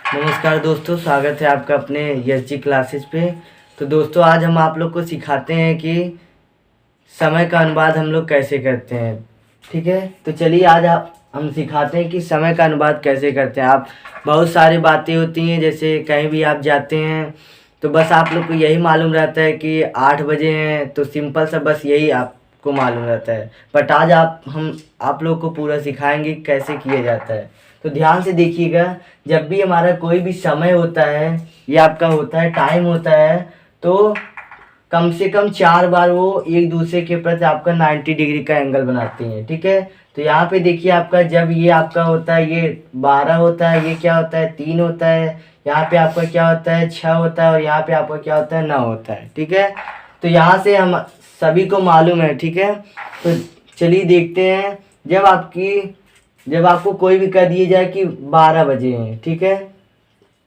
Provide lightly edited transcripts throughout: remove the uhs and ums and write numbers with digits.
नमस्कार दोस्तों, स्वागत है आपका अपने एसजी क्लासेस पे। तो दोस्तों, आज हम आप लोग को सिखाते हैं कि समय का अनुवाद हम लोग कैसे करते हैं। ठीक है, तो चलिए आज हम सिखाते हैं कि समय का अनुवाद कैसे करते हैं। आप बहुत सारी बातें होती हैं, जैसे कहीं भी आप जाते हैं तो बस आप लोग को यही मालूम रहता है कि 8 बजे हैं, तो सिंपल सा बस यही आपको मालूम रहता है। बट आज हम आप लोग को पूरा सिखाएंगे कैसे किया जाता है। तो ध्यान से देखिएगा, जब भी हमारा कोई भी समय होता है या आपका होता है टाइम होता है, तो कम से कम 4 बार वो एक दूसरे के प्रति आपका 90 डिग्री का एंगल बनाती हैं। ठीक है, तो यहाँ पे देखिए आपका जब ये आपका होता है, ये 12 होता है, ये क्या होता है 3 होता है, यहाँ पे आपका क्या होता है 6 होता है, और यहाँ पे आपका क्या होता है 9 होता है। ठीक है, तो यहाँ से हम सभी को मालूम है। ठीक है, तो चलिए देखते हैं। जब आपको कोई भी कह दिया जाए कि 12 बजे हैं, ठीक है,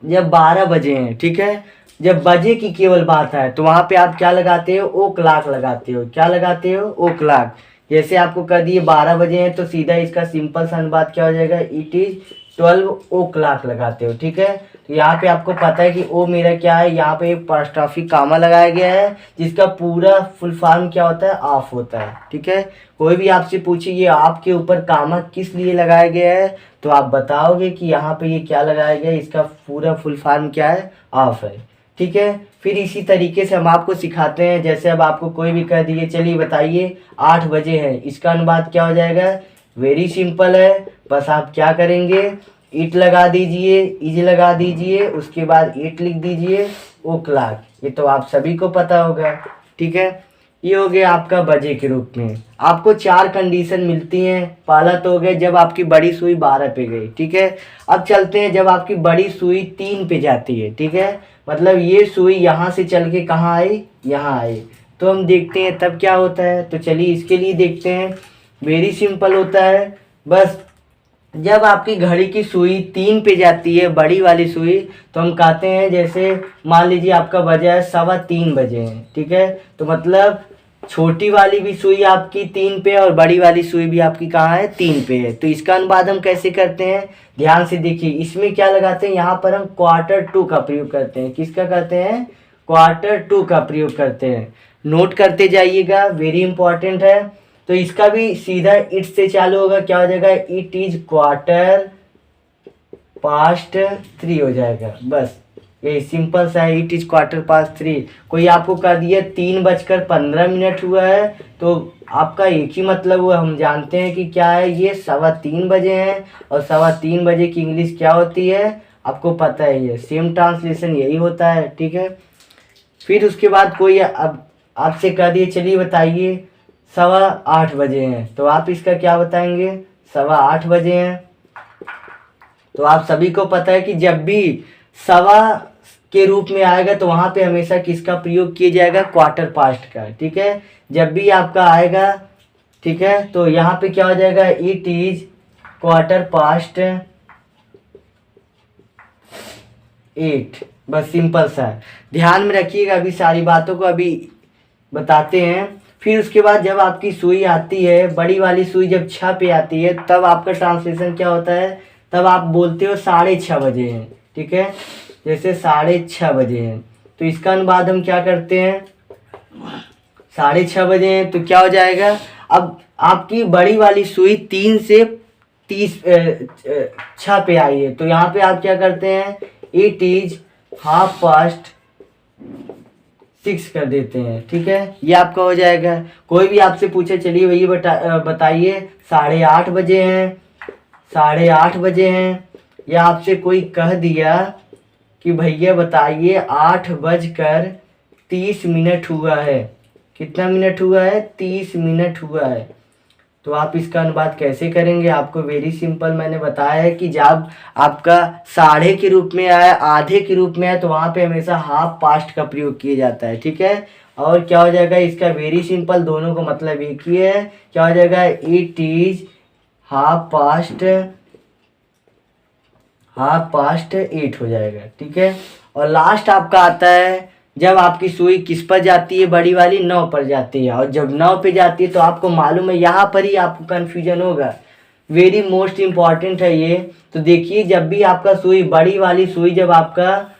जब 12 बजे हैं, ठीक है, जब बजे की केवल बात है तो वहाँ पे आप क्या लगाते हो, ओ क्लाक लगाते हो। क्या लगाते हो, ओ क्लाक। जैसे आपको कह दिए 12 बजे हैं, तो सीधा इसका सिंपल सा अनुवाद क्या हो जाएगा, इट इज 12 ओ क्लाक लगाते हो। ठीक है, तो यहाँ पे आपको पता है कि ओ मेरा क्या है, यहाँ पे एक apostrophe कामा लगाया गया है, जिसका पूरा फुल फॉर्म क्या होता है, ऑफ होता है। ठीक है, कोई भी आपसे पूछे ये आपके ऊपर कामा किस लिए लगाया गया है, तो आप बताओगे कि यहाँ पे ये क्या लगाया गया है, इसका पूरा फुल फॉर्म क्या है, ऑफ है। ठीक है, फिर इसी तरीके से हम आपको सिखाते हैं। जैसे अब आपको कोई भी कह दिए, चलिए बताइए 8 बजे हैं, इसका अनुवाद क्या हो जाएगा, वेरी सिंपल है। बस आप क्या करेंगे, इट लगा दीजिए, इज लगा दीजिए, उसके बाद इट लिख दीजिए, ओ क्लाक। ये तो आप सभी को पता होगा। ठीक है, ये हो गया आपका बजे के रूप में। आपको 4 कंडीशन मिलती हैं। पहला तो हो गया जब आपकी बड़ी सुई 12 पे गई। ठीक है, अब चलते हैं जब आपकी बड़ी सुई 3 पे जाती है। ठीक है, मतलब ये सुई यहाँ से चल के कहाँ आई, यहाँ आई, तो हम देखते हैं तब क्या होता है। तो चलिए इसके लिए देखते हैं। वेरी सिंपल होता है। बस जब आपकी घड़ी की सुई 3 पे जाती है, बड़ी वाली सुई, तो हम कहते हैं, जैसे मान लीजिए आपका बजा है 3:15 बजे हैं। ठीक है, तो मतलब छोटी वाली भी सुई आपकी 3 पे है और बड़ी वाली सुई भी आपकी कहाँ है, 3 पे है। तो इसका अनुवाद हम कैसे करते हैं, ध्यान से देखिए। इसमें क्या लगाते हैं, यहाँ पर हम Q2 का प्रयोग करते हैं। किसका करते हैं, Q2 का प्रयोग करते हैं। नोट करते जाइएगा, वेरी इंपॉर्टेंट है। तो इसका भी सीधा इट से चालू होगा, क्या हो जाएगा, इट इज 3:15 हो जाएगा। बस ये सिंपल सा है, इट इज 3:15। कोई आपको कह दिया 3:15 हुआ है, तो आपका एक ही मतलब हुआ। हम जानते हैं कि क्या है, ये 3:15 बजे हैं, और 3:15 बजे की इंग्लिश क्या होती है, आपको पता ही है, सेम ट्रांसलेशन यही होता है। ठीक है, फिर उसके बाद कोई अब आपसे कह दिए, चलिए बताइए 8:15 बजे हैं, तो आप इसका क्या बताएंगे, 8:15 बजे हैं। तो आप सभी को पता है कि जब भी सवा के रूप में आएगा तो वहाँ पे हमेशा किसका प्रयोग किया जाएगा, Q का। ठीक है, जब भी आपका आएगा, ठीक है, तो यहाँ पे क्या हो जाएगा, इट इज 8:15। बस सिंपल सा है, ध्यान में रखिएगा। अभी सारी बातों को अभी बताते हैं। फिर उसके बाद जब आपकी सुई आती है, बड़ी वाली सुई जब 6 पे आती है, तब आपका ट्रांसलेशन क्या होता है, तब आप बोलते हो 6:30 बजे हैं। ठीक है, जैसे 6:30 बजे हैं, तो इसका अनुवाद हम क्या करते हैं, 6:30 बजे हैं, तो क्या हो जाएगा, अब आपकी बड़ी वाली सुई 3 से 6 पे आई है, तो यहाँ पे आप क्या करते हैं, इट इज 6:30 कर देते हैं। ठीक है, ये आपका हो जाएगा। कोई भी आपसे पूछे, चलिए भैया बताइए 8:30 बजे हैं, 8:30 बजे हैं, या आपसे कोई कह दिया कि भैया बताइए 8:30 हुआ है, कितना मिनट हुआ है, 30 मिनट हुआ है। तो आप इसका अनुवाद कैसे करेंगे, आपको वेरी सिंपल मैंने बताया है कि जब आपका साढ़े के रूप में आया, आधे के रूप में आया, तो वहाँ पे हमेशा हाफ पास्ट का प्रयोग किया जाता है। ठीक है, और क्या हो जाएगा, इसका वेरी सिंपल, दोनों को मतलब एक ही है। क्या हो जाएगा, इट इज हाफ पास्ट 8 हो जाएगा। ठीक है, और लास्ट आपका आता है जब आपकी सुई किस पर जाती है, बड़ी वाली 9 पर जाती है, और जब 9 पे जाती है तो आपको मालूम है, यहाँ पर ही आपको कन्फ्यूजन होगा। वेरी मोस्ट इम्पॉर्टेंट है ये। तो देखिए जब भी आपका सुई, बड़ी वाली सुई जब आपका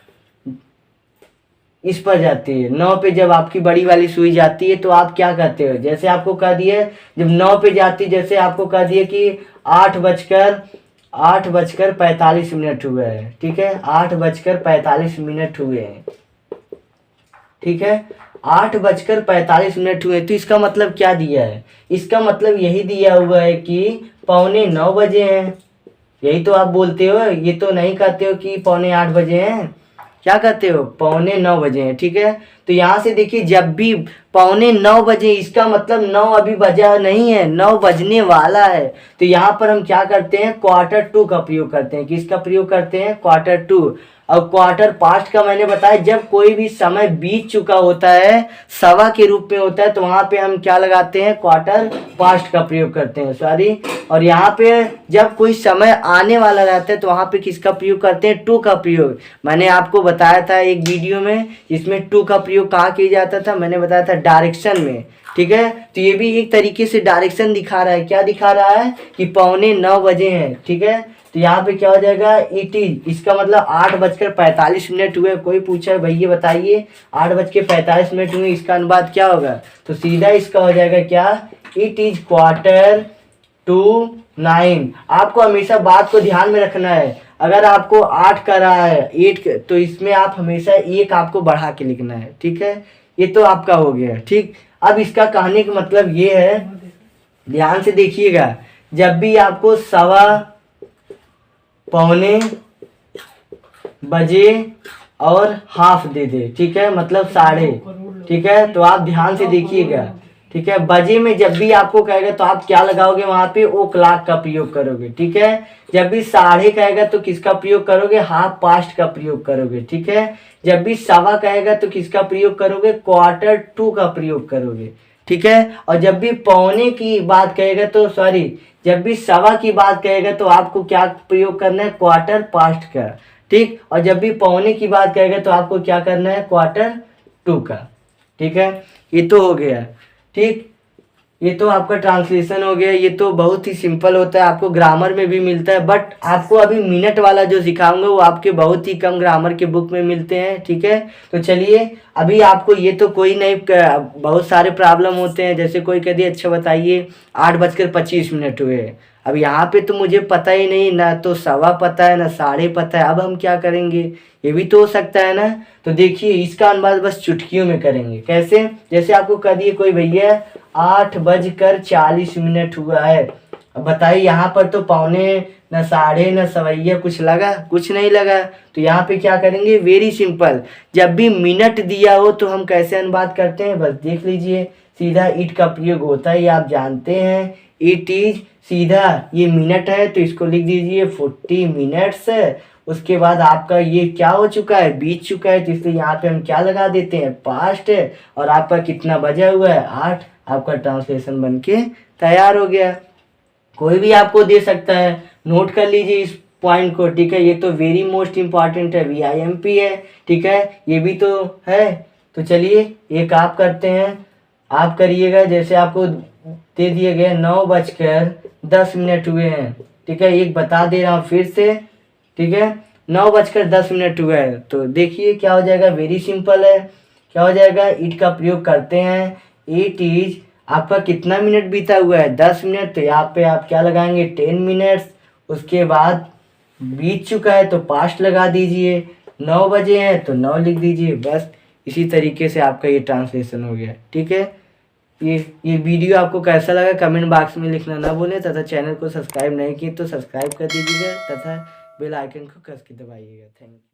इस पर जाती है 9 पे, जब आपकी बड़ी वाली सुई जाती है तो आप क्या करते हो, जैसे आपको कह दिए जब 9 पे जाती, जैसे आपको कह दिए कि 8 बजकर 45 मिनट हुए हैं, ठीक है, 8 बजकर 45 मिनट हुए हैं, ठीक है, 8 बजकर 45 मिनट हुए। तो इसका मतलब क्या दिया है, इसका मतलब यही दिया हुआ है कि 9:15 हैं। यही तो आप बोलते हो, ये तो नहीं कहते हो कि 7:45 हैं, क्या कहते हो, 9:15 हैं, ठीक है। तो यहाँ से देखिए जब भी 9:15, इसका मतलब 9 अभी बजा नहीं है, 9 बजने वाला है। तो यहाँ पर हम क्या करते हैं, Q2 का प्रयोग करते हैं। किसका प्रयोग करते हैं, Q2। और क्वार्टर पास्ट का मैंने बताया, जब कोई भी समय बीत चुका होता है, सवा के रूप में होता है, तो वहां पे हम क्या लगाते हैं, क्वार्टर पास्ट का प्रयोग करते हैं, सॉरी। और यहाँ पे जब कोई समय आने वाला रहता है तो वहां पे किसका प्रयोग करते हैं, टू का प्रयोग। मैंने आपको बताया था एक वीडियो में, जिसमें टू का प्रयोग कहाँ किया जाता था, मैंने बताया था डायरेक्शन में, ठीक है। तो ये भी एक तरीके से डायरेक्शन दिखा रहा है, क्या दिखा रहा है कि 9:15 हैं, ठीक है। तो यहाँ पे क्या हो जाएगा, इट इज, इसका मतलब 8 बजकर 45 मिनट हुए। कोई पूछा भैया बताइए 8 बज के 45 मिनट हुए, इसका अनुपात क्या होगा, तो सीधा इसका हो जाएगा क्या, इट इज Q2:9। आपको हमेशा बात को ध्यान में रखना है, अगर आपको 8 का रहा है 8, तो इसमें आप हमेशा 1 आपको बढ़ा के लिखना है, ठीक है। ये तो आपका हो गया, ठीक। अब इसका कहने का मतलब ये है, ध्यान से देखिएगा, जब भी आपको 9:15 और हाफ दे दे, ठीक है, मतलब 9:30, ठीक है, तो आप ध्यान से देखिएगा, ठीक है। बजे में जब भी आपको कहेगा तो आप क्या लगाओगे, वहां पे ओ क्लॉक का प्रयोग करोगे, ठीक है। जब भी 9:30 कहेगा तो किसका प्रयोग करोगे, हाफ पास्ट का प्रयोग करोगे, ठीक है। जब भी सवा कहेगा तो किसका प्रयोग करोगे, Q2 का प्रयोग करोगे, ठीक है। और जब भी पौने की बात कहेगा तो, सॉरी, जब भी सवा की बात कहेगा तो आपको क्या प्रयोग करना है, क्वार्टर पास्ट का, ठीक। और जब भी पौने की बात कहेगा तो आपको क्या करना है, Q2 का, ठीक है। ये तो हो गया, ठीक। ये तो आपका ट्रांसलेशन हो गया। ये तो बहुत ही सिंपल होता है, आपको ग्रामर में भी मिलता है, बट आपको अभी मिनट वाला जो सिखाऊंगा वो आपके बहुत ही कम ग्रामर के बुक में मिलते हैं, ठीक है। तो चलिए अभी आपको ये तो कोई नहीं, बहुत सारे प्रॉब्लम होते हैं, जैसे कोई कह दिए अच्छा बताइए 8 बजकर 25 मिनट हुए। अब यहाँ पे तो मुझे पता ही नहीं, ना तो सवा पता है ना 9:30 पता है, अब हम क्या करेंगे, ये भी तो हो सकता है ना। तो देखिए इसका अनुवाद बस चुटकियों में करेंगे, कैसे, जैसे आपको कह दिए कोई भैया 8 बजकर 40 मिनट हुआ है, अब बताइए यहाँ पर तो पौने न 9:30 न सवैया कुछ लगा, कुछ नहीं लगा। तो यहाँ पे क्या करेंगे, वेरी सिंपल, जब भी मिनट दिया हो तो हम कैसे अनुवाद करते हैं, बस देख लीजिए, सीधा इट का प्रयोग होता है, ये आप जानते हैं, इट इज, सीधा ये मिनट है तो इसको लिख दीजिए 40 मिनट्स। उसके बाद आपका ये क्या हो चुका है, बीत चुका है, तो इसलिए यहाँ पे हम क्या लगा देते हैं, पास्ट। और आपका कितना बजा हुआ है, 8, आपका ट्रांसलेशन बन के तैयार हो गया। कोई भी आपको दे सकता है, नोट कर लीजिए इस पॉइंट को, ठीक है। ये तो वेरी मोस्ट इम्पॉर्टेंट है, VIMP है, ठीक है, ये भी तो है। तो चलिए एक आप करते हैं, आप करिएगा, जैसे आपको दे दिए गए 9:10 हुए हैं, ठीक है। एक बता दे रहा हूँ फिर से, ठीक है, 9:10 हुए हैं। तो देखिए क्या हो जाएगा, वेरी सिंपल है, क्या हो जाएगा, इट का प्रयोग करते हैं, इट इज, आपका कितना मिनट बीता हुआ है, 10 मिनट, तो यहाँ पे आप क्या लगाएंगे, 10 मिनट्स। उसके बाद बीत चुका है तो पास्ट लगा दीजिए, 9 बजे हैं तो 9 लिख दीजिए, बस इसी तरीके से आपका ये ट्रांसलेशन हो गया, ठीक है। ये वीडियो आपको कैसा लगा कमेंट बॉक्स में लिखना ना भूलें, तथा चैनल को सब्सक्राइब नहीं किए तो सब्सक्राइब कर दीजिएगा, तथा बेल आइकन को कस के दबाइएगा। Thank you.